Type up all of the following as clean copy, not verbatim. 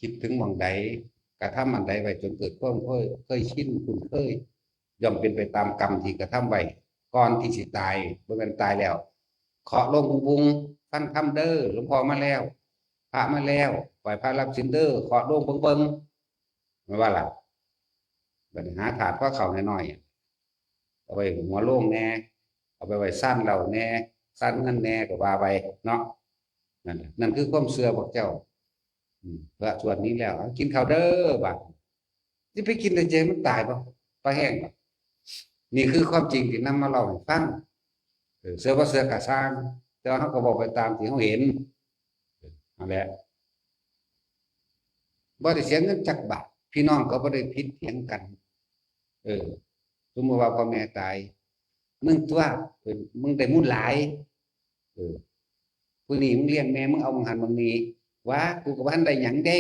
คิดถึงหม่องใดกระทำอันใดไว้จนเกิดความเคยชินคุ้นเคยย่อมเป็นไปตามกรรมที่กระทำไว้ก่อนที่สิตายบ่แม่นตายแล้วเคาะลงบุงฟังคำเด้อหลวงพ่อมาแล้วพระมาแล้วปล่อยพระรับสินเด้อเคาะลงเบิ่งไม่ว่าล่ะบัดนี้หาถาดพระเขาน้อยๆเอาไปหัวโล่งแน่เอาไปไว้สั้นเราแน่สั้นเงินแน่ก็ว่าไปเนาะนั่นคือความเชื่อพวกเจ้าพระสวดนี้แล้วกินข้าวเด้อบัดที่ไปกินแต่เจมันตายป่ะปลาแห้งป่ะนี่คือความจริงที่นำมาเล่าให้ฟังเสื้อว่าเสื้อกระซ้างแต่เขาก็บอกไปตามที่เขาเห็นนั่นแหละบ่ได้เสียเงินจักบาทพี่น้องก็บ่ได้ผิดเถียงกันสมมติว่าพ่อแม่ตายมึงตัวมึงได้มุ่นหลายผู้นี้มึงเลี้ยงแม่มึงเอามึงหันมึงนี้ว่ากูกับบ้านได้หยังได้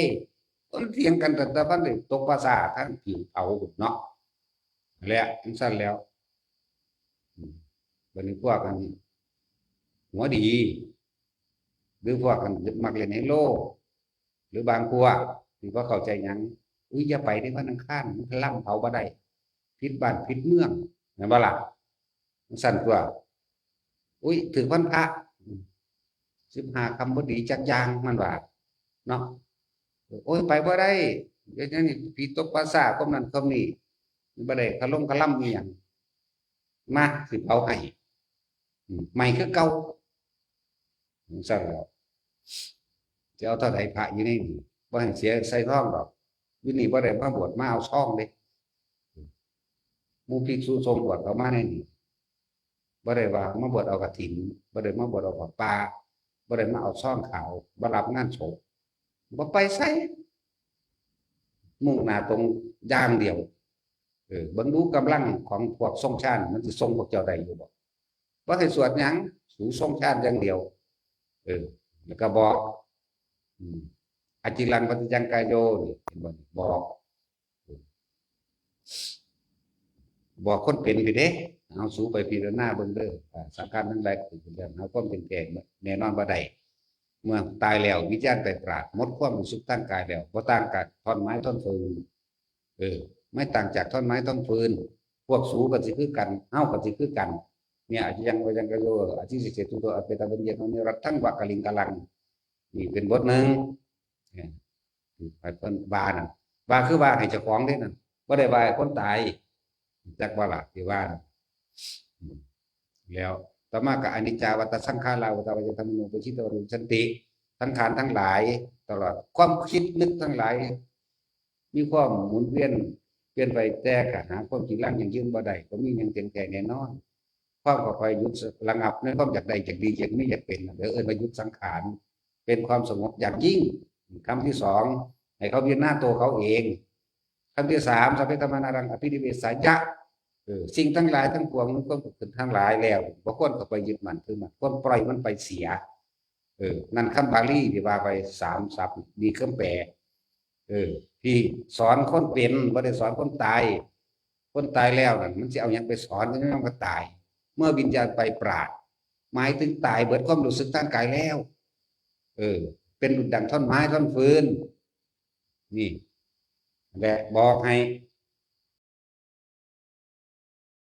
ต้นเถียงกันแต่บ้านได้ตกภาษาทั้งผิวเอาเนาะแล้วทั้งสั้นแล้ววันนี้พวกกันหัวดีหรือพวกกันมักเล่นไฮโลหรือบางพวกที่ว่าเข้าใจยังอุ้ยอย่าไปในวันอังคารมันล่ำเผาบ่ได้พิษบ้านพิษเมืองนะบ่ล่ะสั้นกว่าอุ้ยถือวันพระ15คำบ่ดีจักอย่างมันว่าเนาะโอ้ยไปบ่ได้เดี๋ยวนี้ผีตกภาษาคนนั้นคนนี้บ่ได้ขล่ำอีหยังมาสิเผาให้ใหม่คือเก่าสั่นแล้วจะเอาเท่าไหร่พระอยู่นี่บ่ให้เสียใส่ท้องดอกวินี่บ่ได้มาบวชมาเอาช่องเด้หมู่ภิกษุสงฆ์บวชเข้ามาในนี่บ่ได้ว่ามาบวชเอากฐินบ่ได้มาบวชเอาผ้าป่าบ่ได้มาเอาช่องขาวบ่รับงานศพบ่ไปไสมุ่งหน้าตรงอย่างเดียวเบิ่งดูกำลังของพวกทรงชาติมันสิทรงพวกเจ้าได้อยู่บ่ให้สวดหยังสู่ทรงชาติอย่างเดียวแล้วก็บอกอจิรังปฏิจังกายโยนี่บอกคนเป็นไปเด้เอาสู่ไปพิจารณาเบิ่งเด้อสังขารทั้งหลายคือเรื่องเอาความเป็นแก่แน่นอนบ่ได้เมื่อตายแล้ววิญญาณไปปราดหมดความรู้สึกทางกายแล้วบ่ต่างกับท่อนไม้ท่อนฟืนไม่ต่างจากท่อนไม้ท่อนฟืนพวกสูก็สิคือกันเฮาก็สิคือกันเนี่ยอาจจะยังว่ายังกระโยอาจิสิเจตุโตอเปตาเบญเยโนนิรัตถังวะกะลิงกะลังนี่เป็นบทหนึ่งไปเพิ่นว่านั่นว่าคือว่าให้เจ้าของเด้นั่นบ่ได้ว่าให้คนตายจักว่าล่ะที่ว่าแล้วต่อมาก็อนิจจาวัฏสังขาราวัฏวัจธรรมโนปชิตวรุสันติสังขารทั้งหลายตลอดความคิดนึกทั้งหลายมีความหมุนเวียนเปลี่ยนไปแต่ก็หาความจริงลั่งอย่างยืนบ่ได้ก็มีอย่างเต็มแท้แน่นอนความก็คอยหยุดระงับในความอยากใดอยากดีอยากไม่อยากเป็นเดี๋ยวมาหยุดสังขารเป็นความสงบอย่างยิ่งคำที่สองให้เขาพิจารณาตัวเขาเองคำที่สามสัพเพธรรมานารังอภินิเวสายะสิ่งทั้งหลายทั้งปวงมันก็เกิดทั้งหลายแล้วบางคนก็ไปยึดมันคือมันคนปล่อยมันไปเสียนั่นคำบาลีที่ว่าไป3 ศัพท์มีเครื่องแปลที่สอนคนเป็นไม่ได้สอนคนตายคนตายแล้วนั่นมันจะเอาอย่างไปสอนก็ไม่ต้องก็ตายเมื่อวิญญาณไปปราดหมายถึงตายเบิดความรู้สึกทางกายแล้วเป็นดุจดังท่อนไม้ท่อนฟืนนี่แหละบอกให้